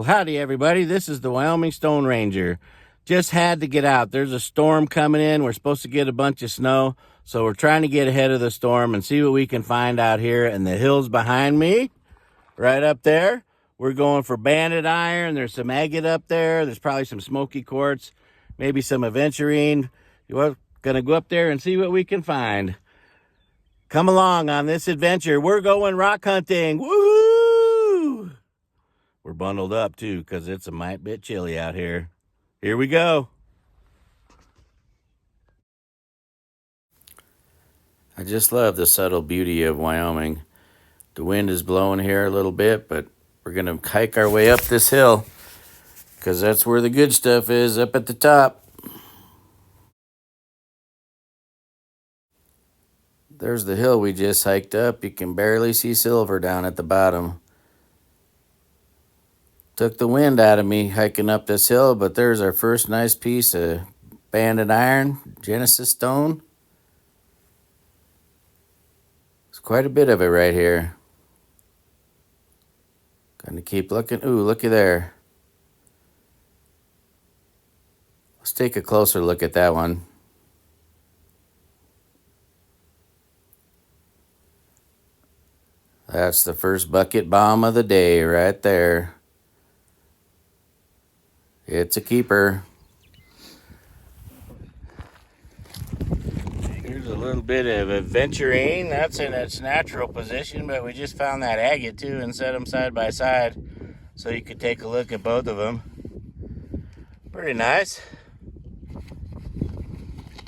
Well, howdy, everybody. This is the Wyoming Stone Ranger. Just had to get out. There's a storm coming in. We're supposed to get a bunch of snow, so we're trying to get ahead of the storm and see what we can find out here in the hills behind me, right up there. We're going for banded iron. There's some agate up there. There's probably some smoky quartz, maybe some aventurine. We're going to go up there and see what we can find. Come along on this adventure. We're going rock hunting. Woohoo! We're bundled up, too, because it's a mite bit chilly out here. Here we go. I just love the subtle beauty of Wyoming. The wind is blowing here a little bit, but we're going to hike our way up this hill because that's where the good stuff is, up at the top. There's the hill we just hiked up. You can barely see silver down at the bottom. Took the wind out of me hiking up this hill, but there's our first nice piece of banded iron, Genesis stone. There's quite a bit of it right here. Gonna keep looking. Ooh, looky there. Let's take a closer look at that one. That's the first bucket bomb of the day right there. It's a keeper. Here's a little bit of aventurine. That's in its natural position, but we just found that agate too and set them side by side so you could take a look at both of them. Pretty nice.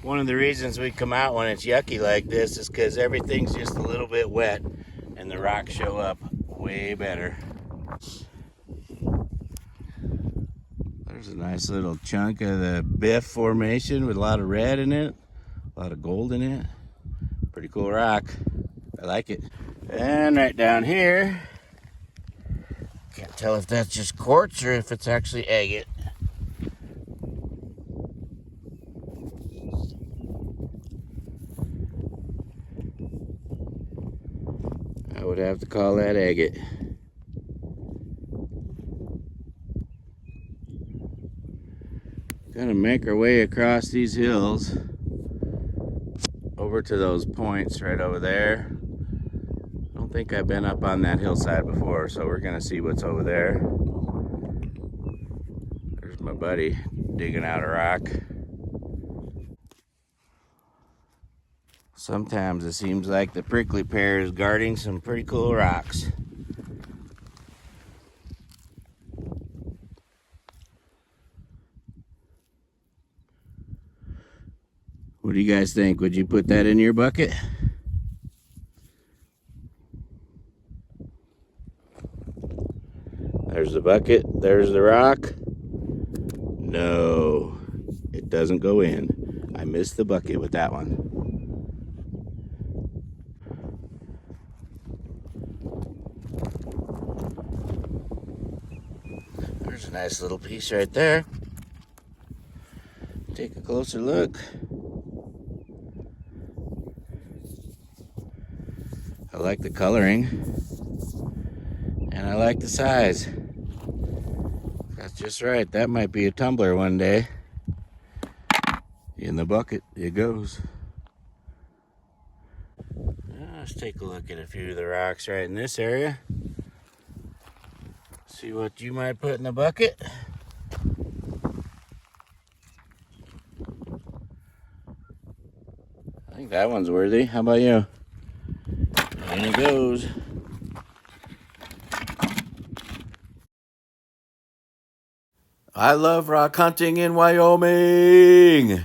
One of the reasons we come out when it's yucky like this is because everything's just a little bit wet and the rocks show up way better. There's a nice little chunk of the BIF formation with a lot of red in it, a lot of gold in it. Pretty cool rock. I like it. And right down here, can't tell if that's just quartz or if it's actually agate. I would have to call that agate. Gonna make our way across these hills over to those points right over there. I don't think I've been up on that hillside before, so we're gonna see what's over there. There's my buddy digging out a rock. Sometimes it seems like the prickly pear is guarding some pretty cool rocks. What do you guys think? Would you put that in your bucket? There's the bucket. There's the rock. No, it doesn't go in. I missed the bucket with that one. There's a nice little piece right there. Take a closer look. I like the coloring, and I like the size. That's just right. That might be a tumbler one day. In the bucket it goes. Let's take a look at a few of the rocks right in this area. See what you might put in the bucket. I think that one's worthy. How about you? In it goes. I love rock hunting in Wyoming.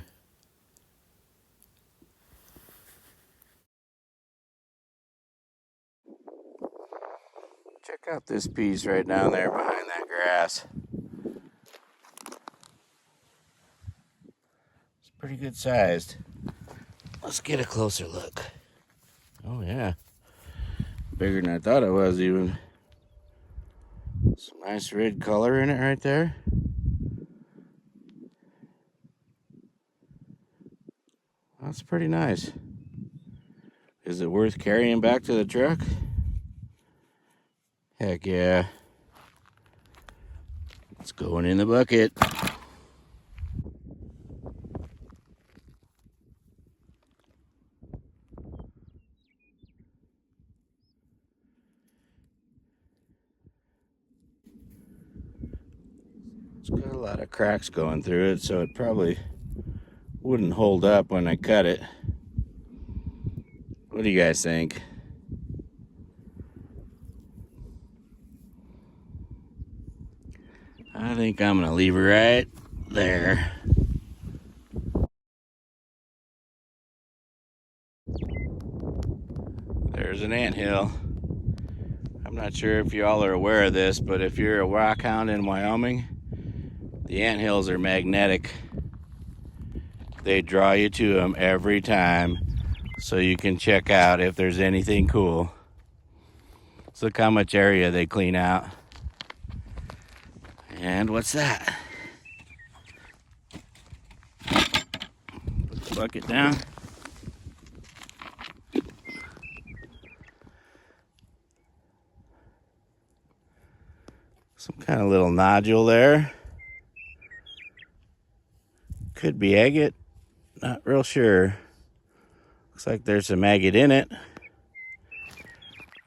Check out this piece right down there behind that grass. It's pretty good sized. Let's get a closer look. Oh yeah. Bigger than I thought it was even. Some nice red color in it right there. That's pretty nice. Is it worth carrying back to the truck? Heck yeah. Going in the bucket. It's got a lot of cracks going through it, so it probably wouldn't hold up when I cut it. What do you guys think? I think I'm gonna leave it right there. There's an anthill. I'm not sure if y'all are aware of this, but if you're a rock hound in Wyoming, the anthills are magnetic. They draw you to them every time, so you can check out if there's anything cool. So look how much area they clean out. And what's that? Put the bucket down. Some kind of little nodule there. Could be agate. Not real sure. Looks like there's some agate in it.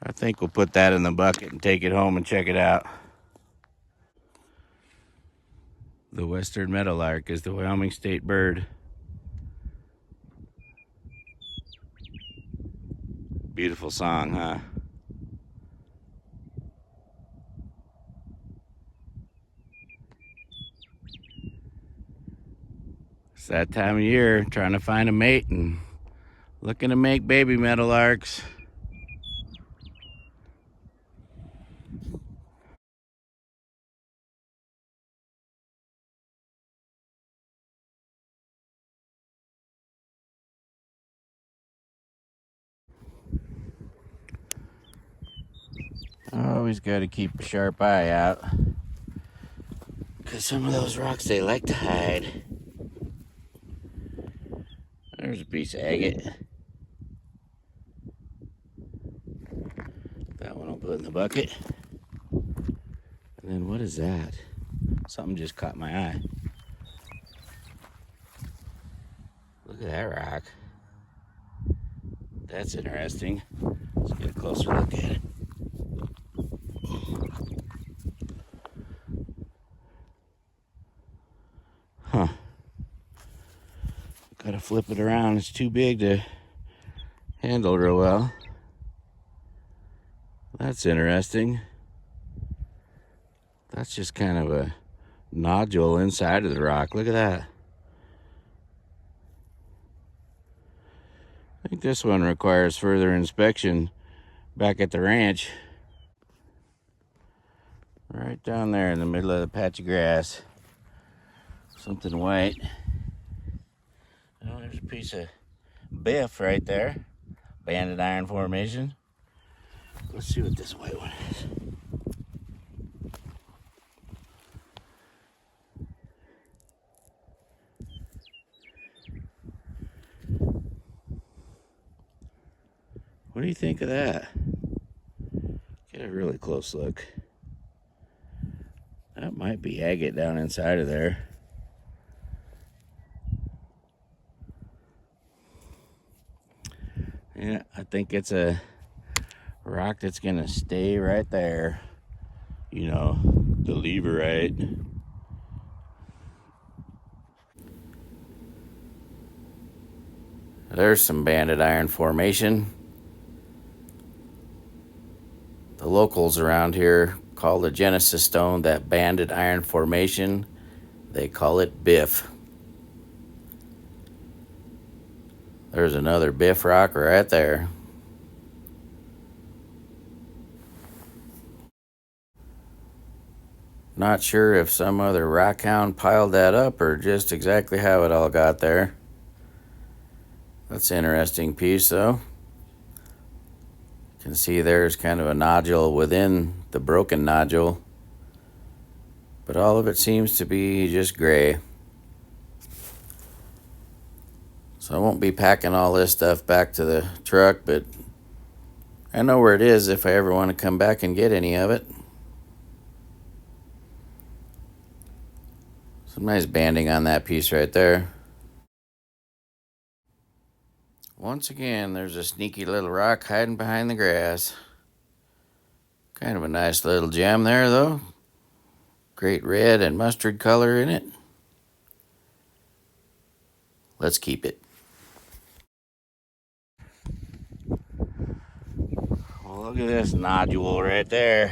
I think we'll put that in the bucket and take it home and check it out. The western meadowlark is the Wyoming state bird. Beautiful song, huh? It's that time of year, trying to find a mate and looking to make baby meadowlarks. Always got to keep a sharp eye out, because some of those rocks, they like to hide. There's a piece of agate. That one I'll put in the bucket. And then what is that? Something just caught my eye. Look at that rock. That's interesting. Let's get a closer look at it. Huh. Gotta flip it around. It's too big to handle real well. That's interesting. That's just kind of a nodule inside of the rock. Look at that. I think this one requires further inspection back at the ranch. Right down there in the middle of the patch of grass. Something white. Oh, there's a piece of BIF right there. Banded iron formation. Let's see what this white one is. What do you think of that? Get a really close look. That might be agate down inside of there. Yeah, I think it's a rock that's gonna stay right there. You know, the leverite. There's some banded iron formation. The locals around here call the Genesis stone that banded iron formation. They call it BIF. There's another BIF rock right there. Not sure if some other rockhound piled that up or just exactly how it all got there. That's an interesting piece though. You can see there's kind of a nodule within the broken nodule, but all of it seems to be just gray. So I won't be packing all this stuff back to the truck, but I know where it is if I ever want to come back and get any of it. Some nice banding on that piece right there. Once again, there's a sneaky little rock hiding behind the grass. Kind of a nice little gem there, though. Great red and mustard color in it. Let's keep it. Well, look at this nodule right there.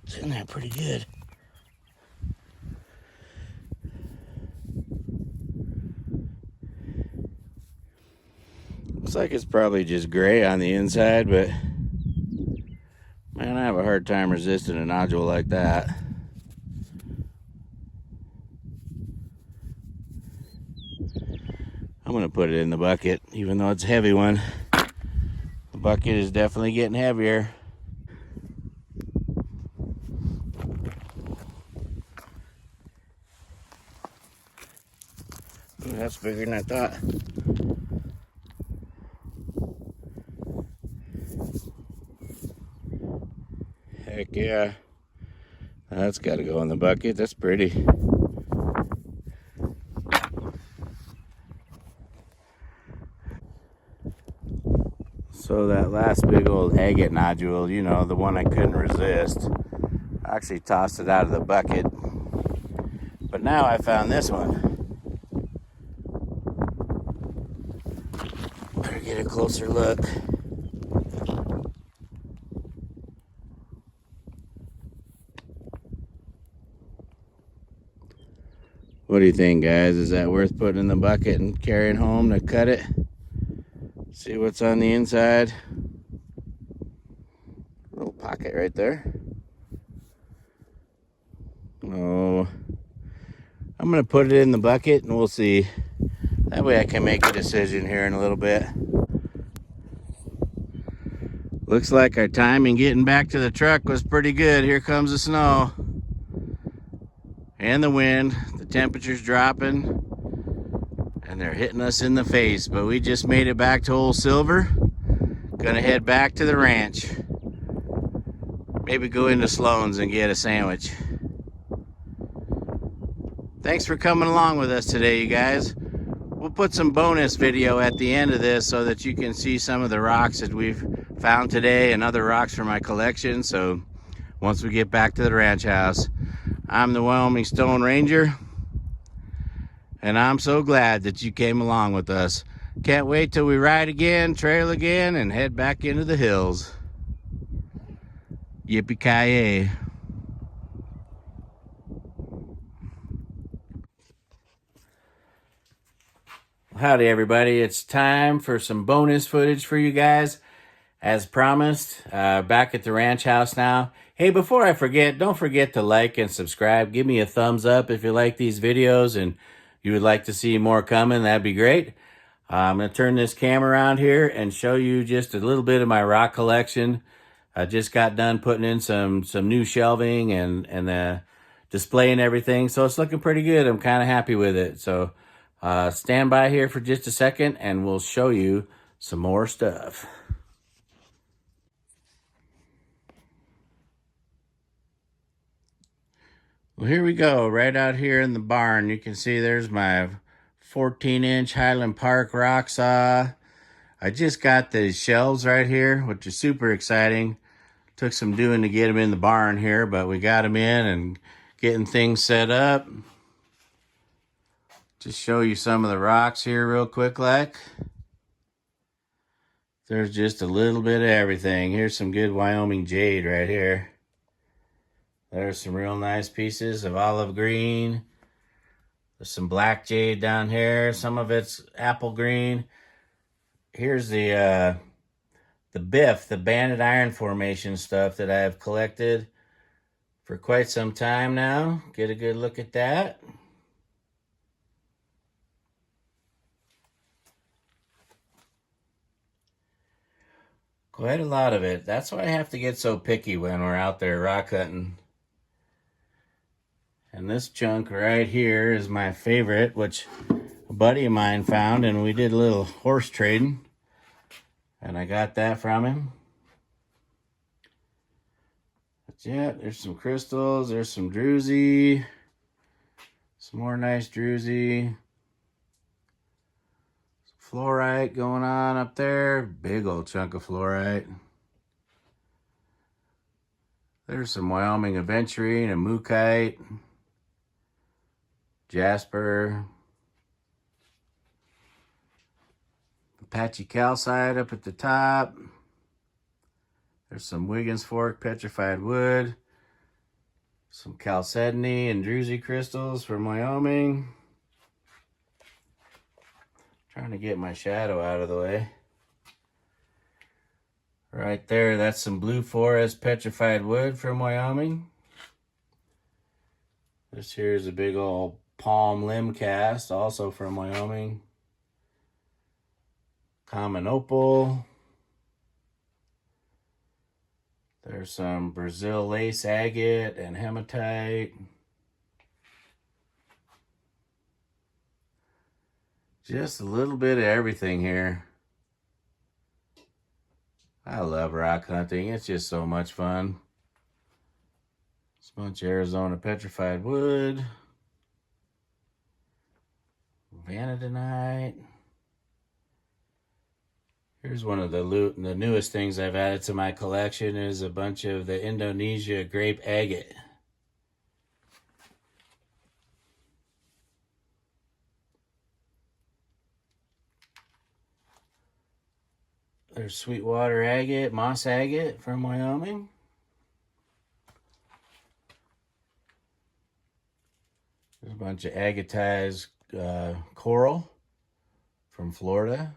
It's in there pretty good. Looks like it's probably just gray on the inside, but man, I have a hard time resisting a nodule like that. I'm gonna put it in the bucket, even though it's a heavy one. The bucket is definitely getting heavier. Ooh, that's bigger than I thought. Heck yeah. That's got to go in the bucket. That's pretty. So that last big old agate nodule, you know, the one I couldn't resist, I actually tossed it out of the bucket. But now I found this one. Better get a closer look. What do you think, guys? Is that worth putting in the bucket and carrying home to cut it? See what's on the inside. Little pocket right there. Oh, I'm gonna put it in the bucket and we'll see. That way I can make a decision here in a little bit. Looks like our timing getting back to the truck was pretty good. Here comes the snow and the wind. The temperature's dropping and they're hitting us in the face, but we just made it back to Old Silver. Gonna head back to the ranch. Maybe go into Sloan's and get a sandwich. Thanks for coming along with us today, you guys. We'll put some bonus video at the end of this so that you can see some of the rocks that we've found today and other rocks from my collection. So once we get back to the ranch house, I'm the Wyoming Stone Ranger, and I'm so glad that you came along with us. Can't wait till we ride again, trail again, and head back into the hills. Yippee-ki-yay. Howdy, everybody. It's time for some bonus footage for you guys. As promised, back at the ranch house now. Hey, before I forget, don't forget to like and subscribe. Give me a thumbs up if you like these videos and you would like to see more coming. That'd be great. I'm going to turn this camera around here and show you just a little bit of my rock collection. I just got done putting in some new shelving and display and everything. So it's looking pretty good. I'm kind of happy with it. So stand by here for just a second and we'll show you some more stuff. Well, here we go, right out here in the barn. You can see there's my 14-inch Highland Park rock saw. I just got the shelves right here, which is super exciting. Took some doing to get them in the barn here, but we got them in and getting things set up. Just show you some of the rocks here real quick like. There's just a little bit of everything. Here's some good Wyoming jade right here. There's some real nice pieces of olive green. There's some black jade down here. Some of it's apple green. Here's the BIF, the banded iron formation stuff that I've collected for quite some time now. Get a good look at that. Quite a lot of it. That's why I have to get so picky when we're out there rock hunting. And this chunk right here is my favorite, which a buddy of mine found, and we did a little horse trading. And I got that from him. Yeah, there's some crystals. There's some druzy. Some more nice druzy. Some fluorite going on up there. Big old chunk of fluorite. There's some Wyoming aventurine and mookite. Jasper. Apache calcite up at the top. There's some Wiggins Fork petrified wood. Some chalcedony and druzy crystals from Wyoming. Trying to get my shadow out of the way. Right there, that's some blue forest petrified wood from Wyoming. This here is a big old palm limb cast, also from Wyoming. Common opal. There's some Brazil lace agate and hematite. Just a little bit of everything here. I love rock hunting. It's just so much fun. It's a bunch of Arizona petrified wood. Vanadinite. Here's one of the newest things I've added to my collection is a bunch of the Indonesia grape agate. There's Sweetwater agate, moss agate from Wyoming. There's a bunch of agatized coral from Florida.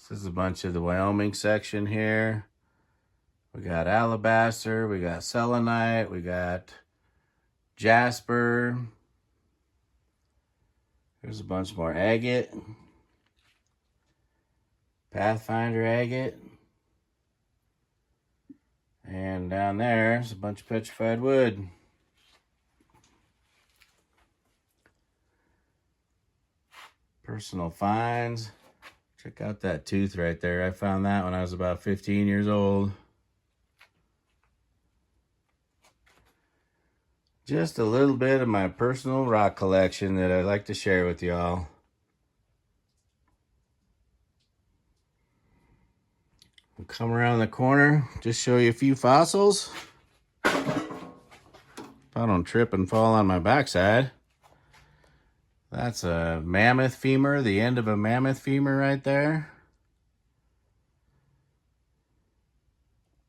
This is a bunch of the Wyoming section here. We got alabaster, we got selenite, we got jasper. There's a bunch more agate. Pathfinder agate. And down there's a bunch of petrified wood. Personal finds. Check out that tooth right there. I found that when I was about 15 years old. Just a little bit of my personal rock collection that I'd like to share with y'all. We'll come around the corner, just show you a few fossils. If I don't trip and fall on my backside. That's a mammoth femur, the end of a mammoth femur right there.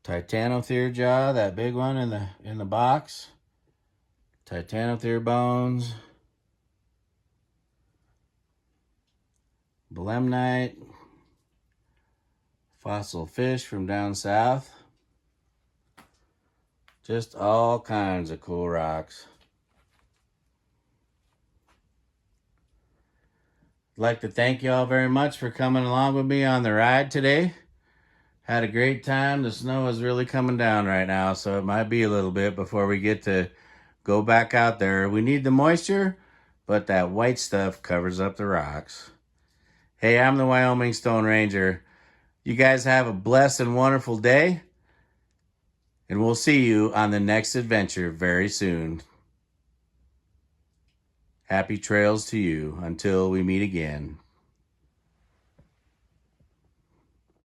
Titanothere jaw, that big one in the box. Titanothere bones. Belemnite. Fossil fish from down south. Just all kinds of cool rocks. I'd like to thank you all very much for coming along with me on the ride today. Had a great time. The snow is really coming down right now, so it might be a little bit before we get to go back out there. We need the moisture, but that white stuff covers up the rocks. Hey, I'm the Wyoming Stone Ranger. You guys have a blessed and wonderful day, and we'll see you on the next adventure very soon. Happy trails to you until we meet again.